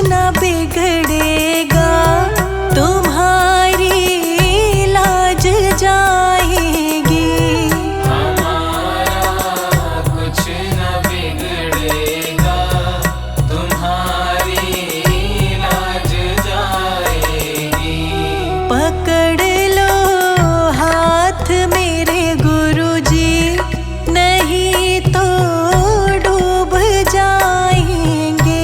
न बिगड़ेगा, तुम्हारी लाज जाएगी। हमारा कुछ न बिगड़ेगा, तुम्हारी लाज जाएगी। पकड़ लो हाथ मेरे गुरुजी, नहीं तो डूब जाएंगे।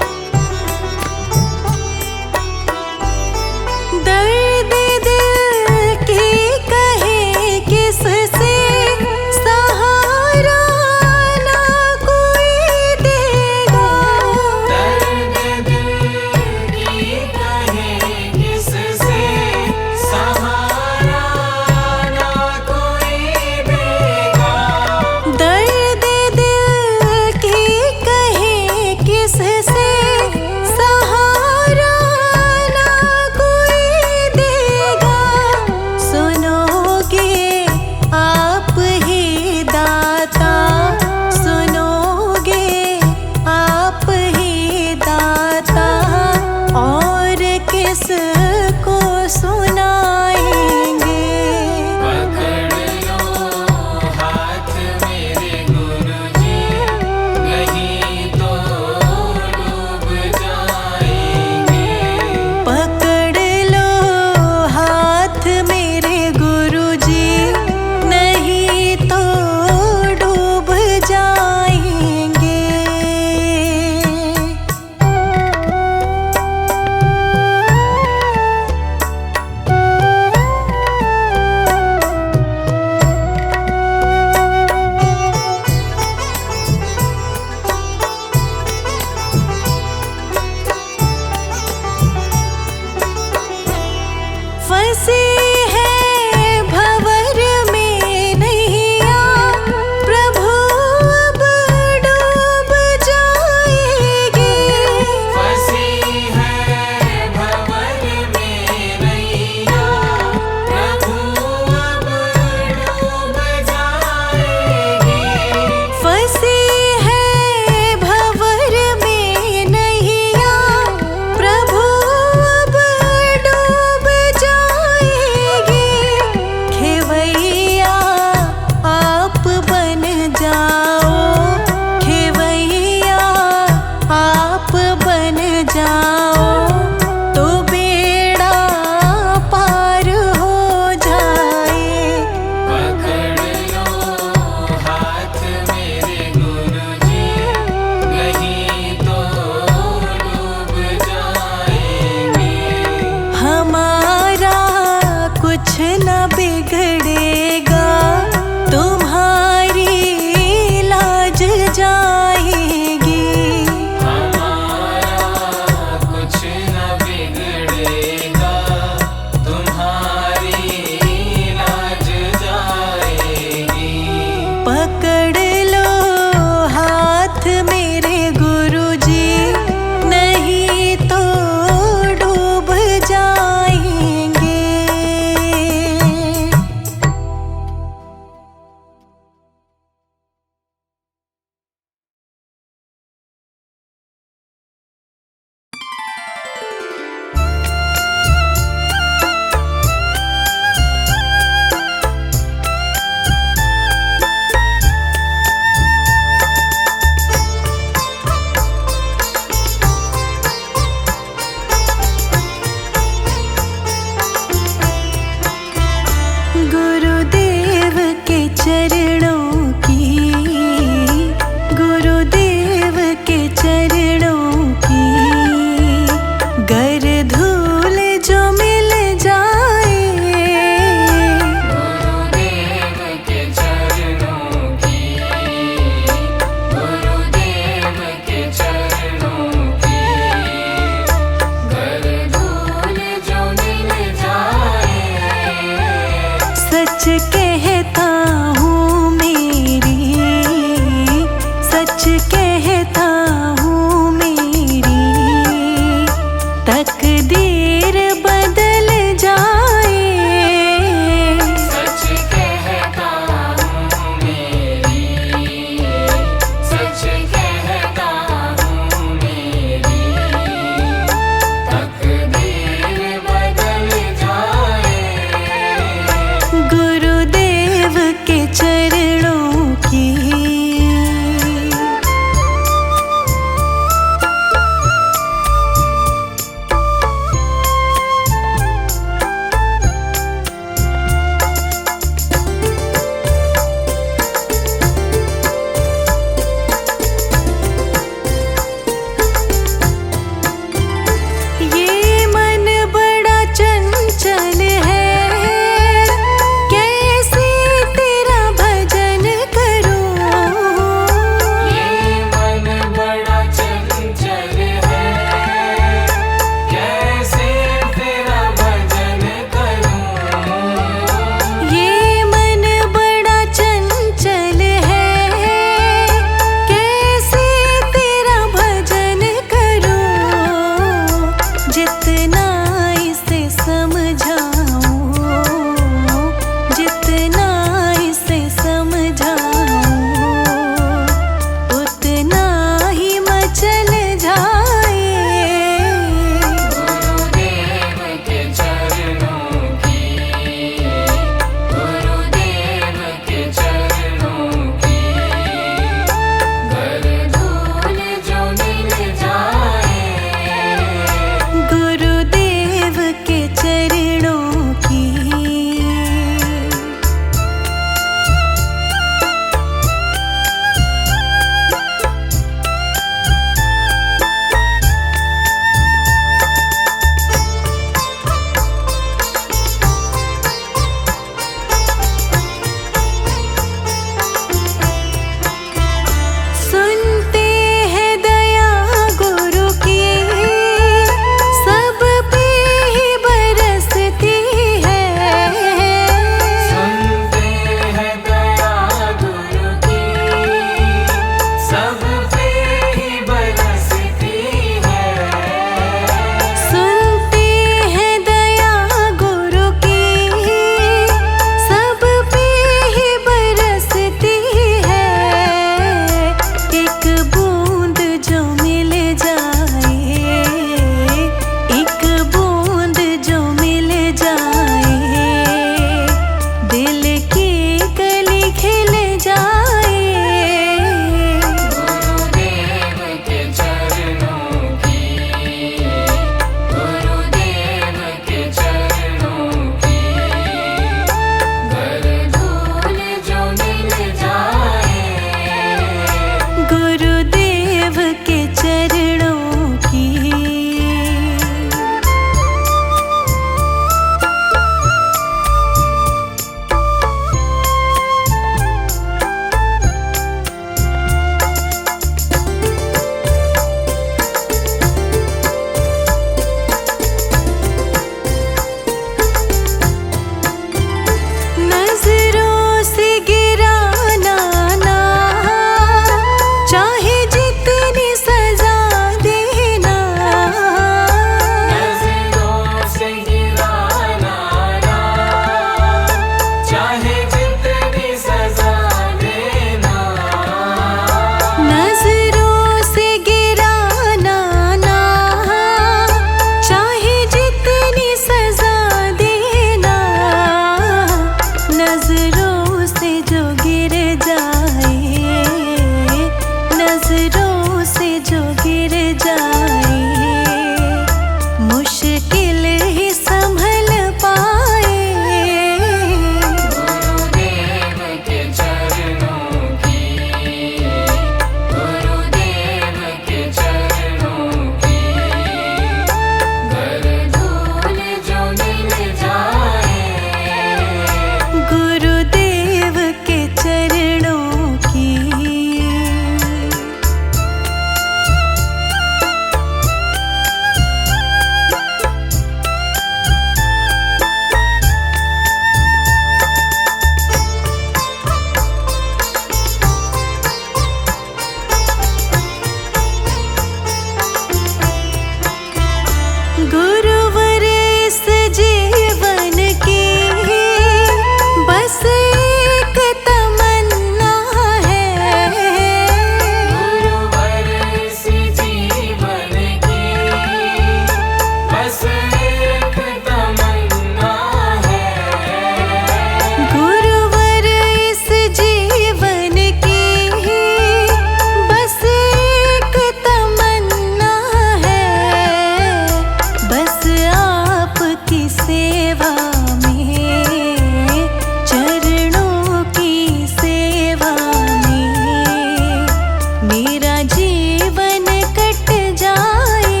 मेरा जीवन कट जाए।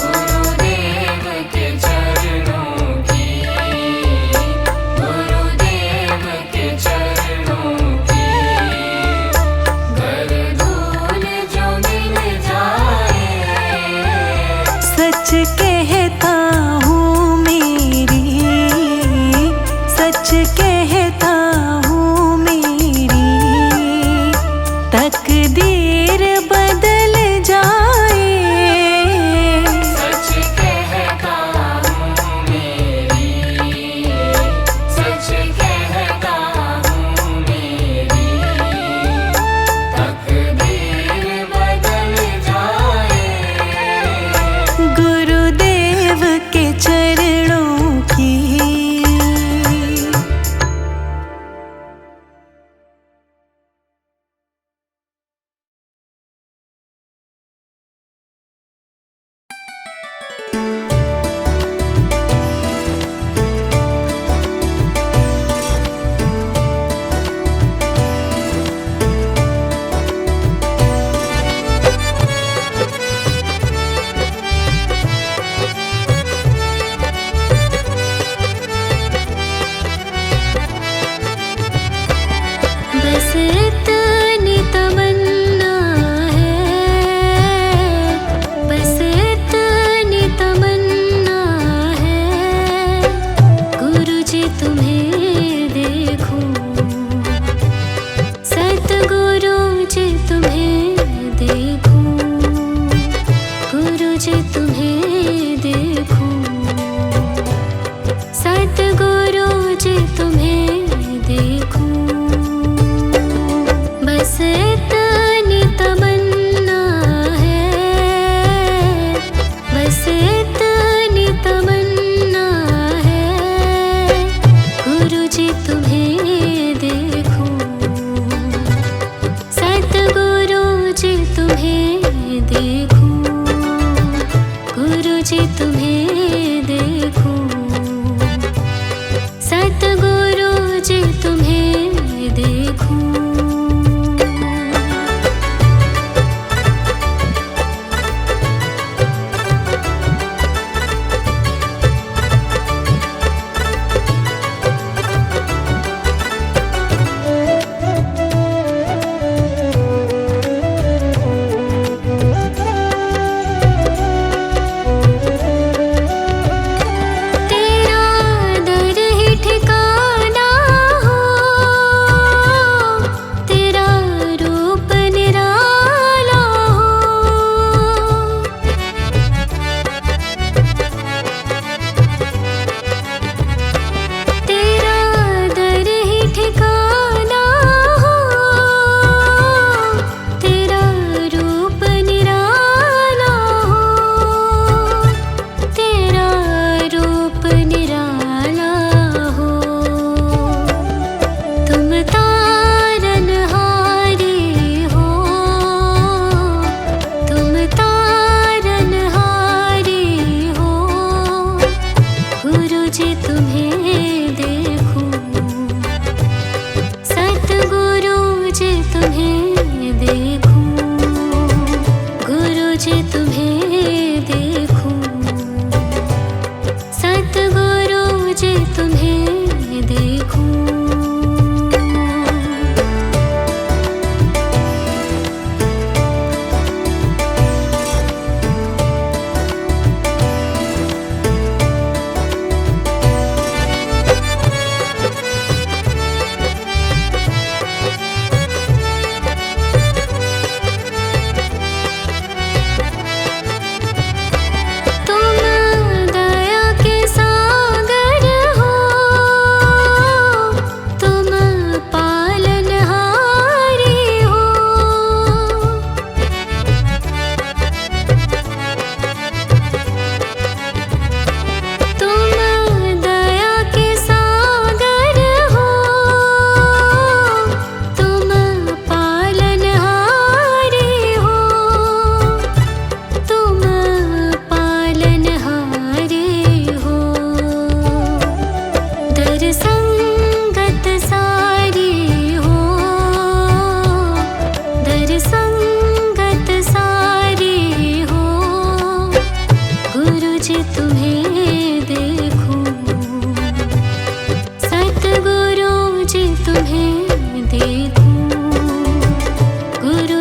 गुरुदेव के चरणों की, गुरुदेव के चरणों की, कर धूल जो मिल जाए। सच कहता हूँ मेरी, सच कहता हूँ मेरी तक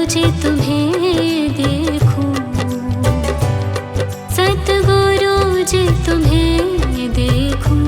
जी तुम्हें देखूं, सतगुरु जी तुम्हें देखूं।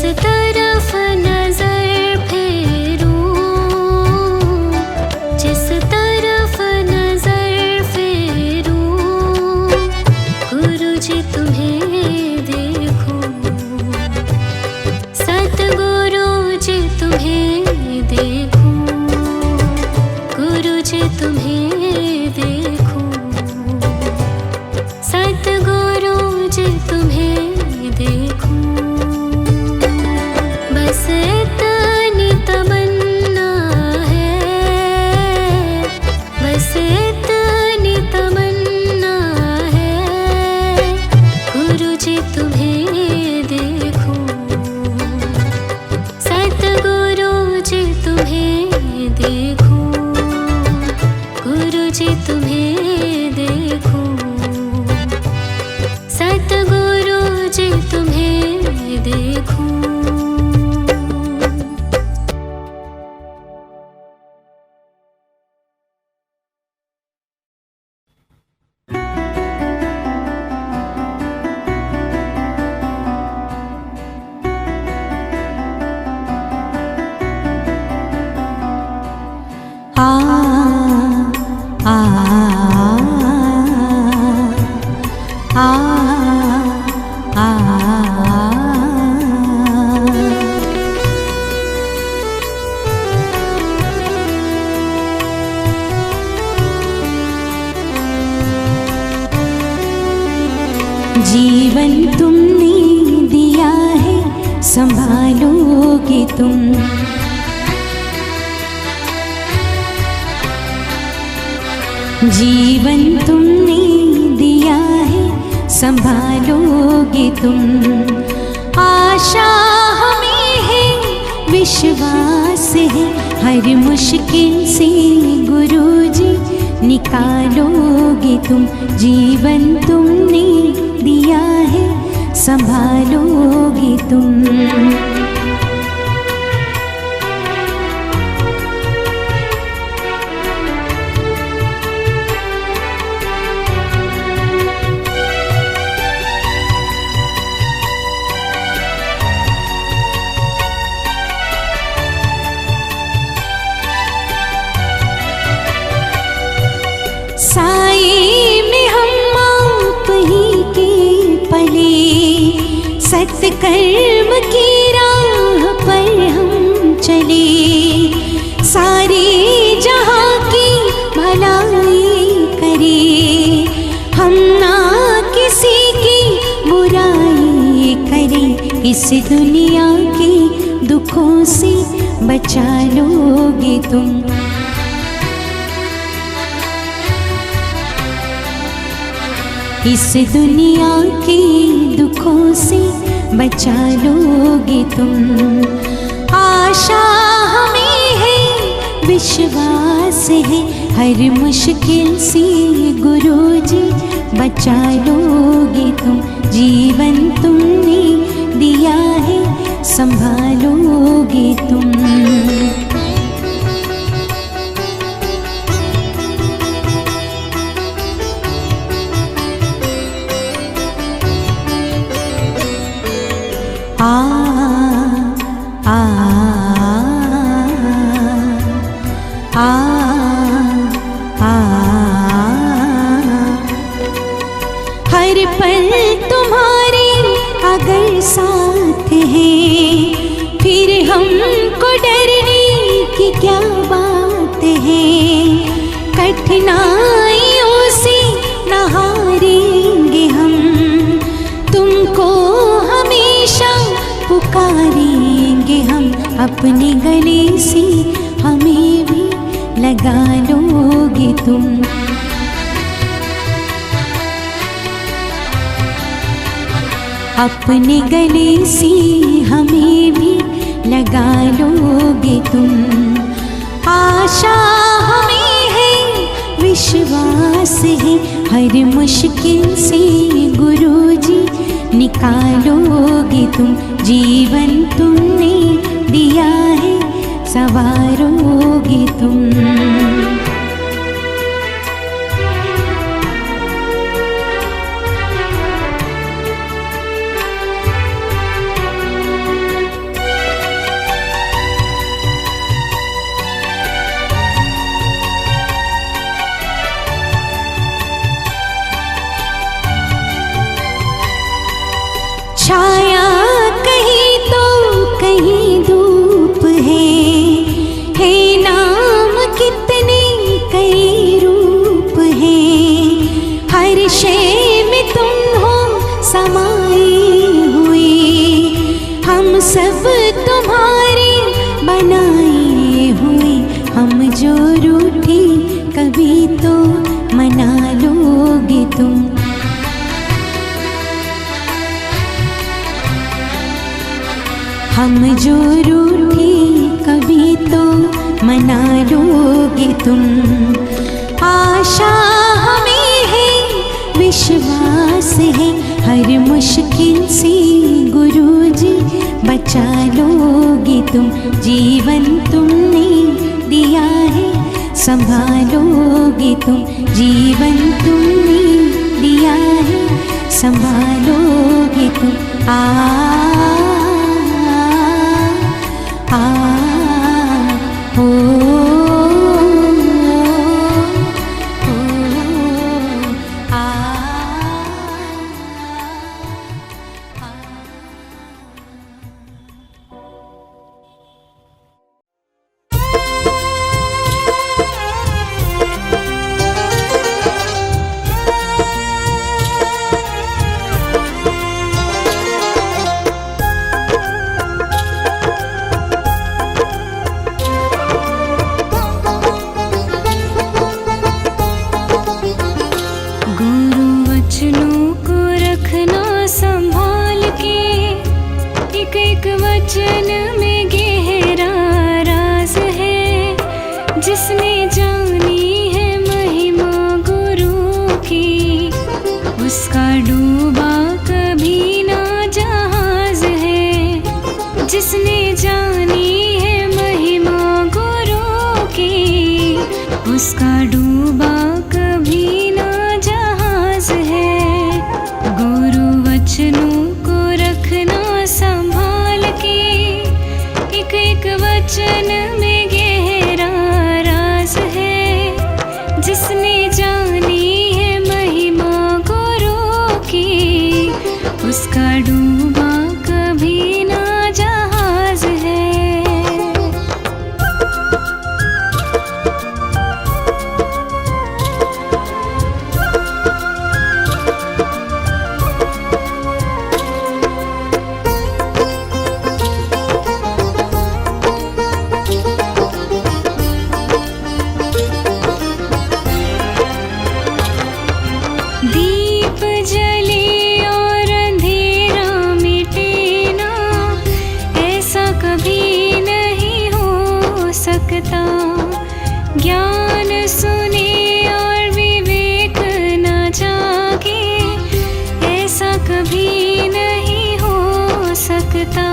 तरफ नजर फेरूं, जिस तरफ नजर फेरूं, गुरु जी तुम्हें देखूं, सतगुरु जी तुम्हें देखूं, गुरु जी तुम्हें देखूं, सतगुरु जी तुम्हें देखूं। बस इतनी तमन्ना है, बस इतनी तमन्ना है, गुरु जी तुम्हें देखूं, सतगुरु जी तुम्हें देखूं, गुरु जी तुम्हें देखूं, सतगुरु जी तुम्हें देखूं। आ आ आ आ जीवन तुमने दिया है, संभालोगे तुम, जीवन तुमने दिया है, संभालोगे तुम। आशा हमें है, विश्वास है, हर मुश्किल से गुरुजी निकालोगे तुम। जीवन तुमने दिया है, संभालोगे तुम। साए में हम आप ही के पले, सत्कर्म की राह पर हम चले, सारे जहाँ की भलाई करे, हम ना किसी की बुराई करें। इस दुनिया के दुखों से बचा लोगे तुम। इस दुनिया के दुखों से बचा लोगे तुम। आशा हमें है, विश्वास है, हर मुश्किल से गुरुजी बचा लोगे तुम। जीवन तुमने दिया है, संभालोगे तुम। आ आ आ आ हर पल तुम्हारे अगर साथ है, फिर हमको डरने की क्या बात है। कठिनाइयों से न हारेंगे हम, तुमको हमेशा पुकारेंगे हम। अपने गले से हमें भी लगा लोगे तुम। अपने गले से हमें भी लगा लोगे तुम। आशा हमें है, विश्वास है, हर मुश्किल से गुरुजी निकालोगे तुम। जीवन तुमने दिया है, संवारोगे तुम। जो रूठी कभी तो मना लोगे तुम। आशा हमें है, विश्वास है, हर मुश्किल से गुरुजी बचा लोगे तुम। जीवन तुमने दिया है, संभालोगे तुम। जीवन तुमने दिया है, संभालोगे तुम। वचन में गहरा राज है, जिसने जानी है महिमा गुरु की, उसका डूबा कभी ना जहाज है। जिसने जानी है महिमा गुरु की, उसका डूबा कभी ना जहाज है। गुरु वचनों को रखना संभाल के, एक एक वचन में गहरा राज है। जिसने जानी है महिमा गुरु की, उसका डूबा कभी ना जहाज है। दीप जले और अंधेरा मिटे ना, ऐसा कभी नहीं हो सकता। ज्ञान सुने और विवेक न जागे, ऐसा कभी नहीं हो सकता।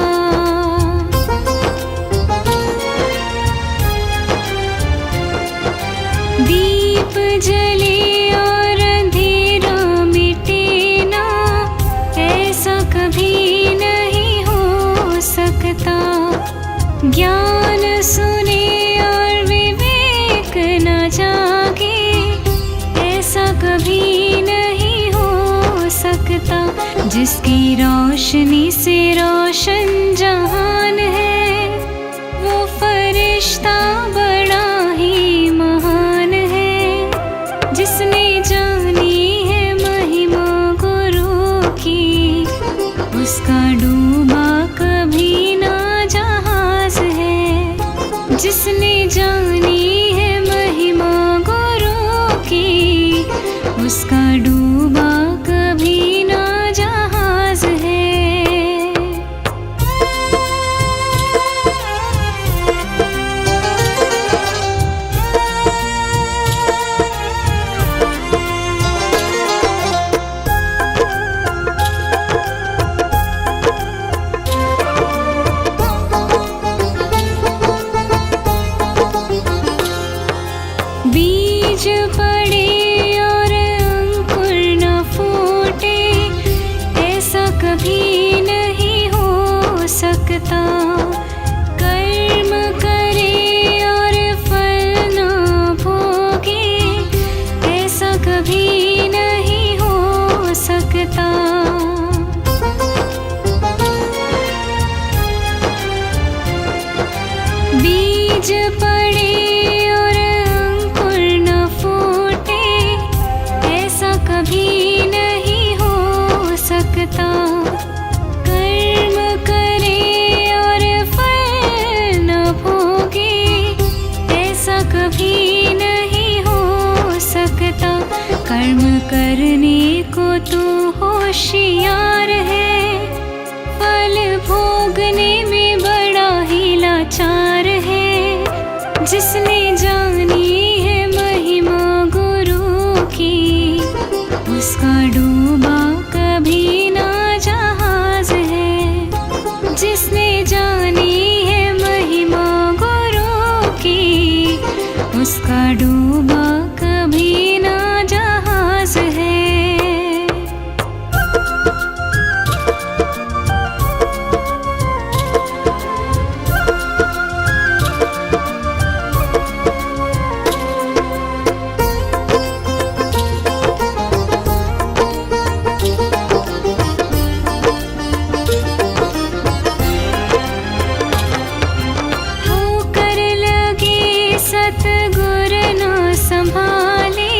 दीप जले और अंधेरा मिटे ना, ऐसा कभी नहीं हो सकता। ज्ञान सुने और विवेक न जागे, ऐसा कभी नहीं हो सकता। जिसकी रोशनी से रोशन जहान है, वो फरिश्ता बड़ा ही महान है। जिसने जानी है महिमा गुरु की, उसका डूबा कभी ना जहाज है। जिसने जानी है महिमा गुरु की, उसका डूबा कभी ना जहाज है। बीज पड़े और अंकुर न फूटे, ऐसा कभी नहीं हो सकता। कर्म करे और फल न भोगे, ऐसा कभी नहीं हो सकता। बीज पड़े और अंकुर न फूटे, ऐसा कभी नहीं हो सकता। कर्म करे और फल न भोगे, ऐसा कभी नहीं हो सकता। कर्म करने को तू होशियार है, फल भोगने में बड़ा जिसने जानी है महिमा गुरु की, उसका डूबा कभी ना जहाज है। जिसने जानी है महिमा गुरु की, उसका डूबा कभी ना जहाज है। सतगुर न संभाले,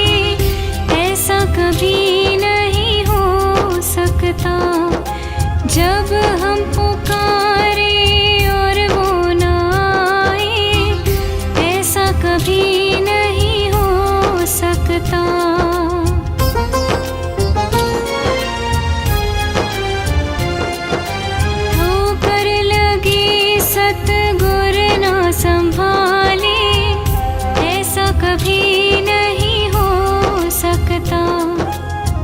ऐसा कभी नहीं हो सकता। जब हम पुकारे और वो न आए, ऐसा कभी नहीं हो सकता। ठोकर लगी सतगुर न संभाले, कभी नहीं हो सकता।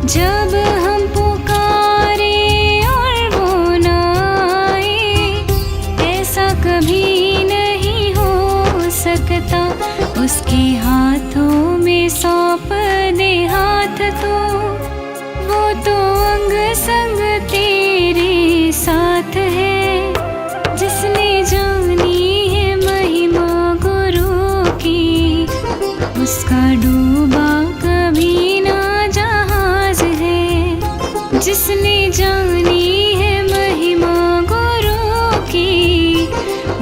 जब हम पुकारे और वो न आए, ऐसा कभी नहीं हो सकता। उसके हाथों में सौंप दे हाथ तो, वो तो अंग संग तेरे साथ है। जिसने जानी है महिमा गुरु की, उसका डूबा कभी ना जहाज है। जिसने जानी है महिमा गुरु की,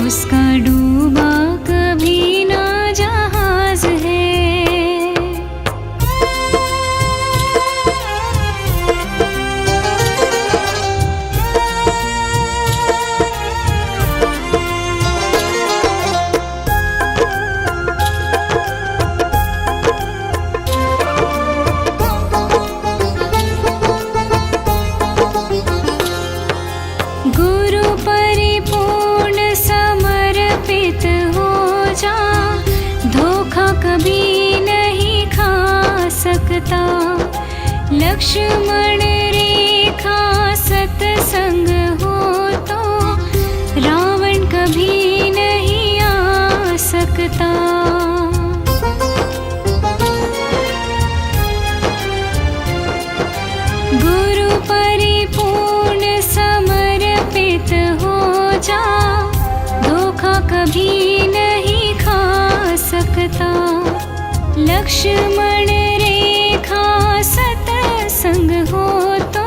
उसका डूबा कभी ना जहाज है। गुरु परिपूर्ण समर्पित हो जा, धोखा कभी नहीं खा सकता। लक्ष्मण रेखा सत्संग हो तो, रावण कभी नहीं आ सकता। गुरु परिपूर्ण समर्पित हो जा, धोखा कभी नहीं खा सकता। लक्ष्मण रेखा सत्संग हो तो,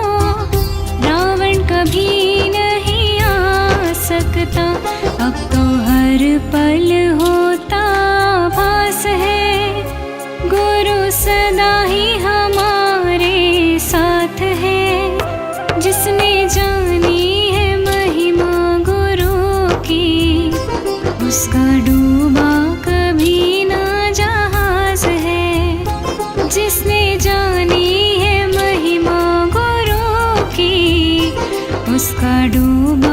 रावण कभी नहीं आ सकता। अब तो हर पल होता भास है, गुरु सदा ही हमारे साथ है। जिसने जानी है महिमा गुरु की, उसका डूबा कभी ना जहाज है। जिसने जानी है महिमा गुरु की, उसका डूबा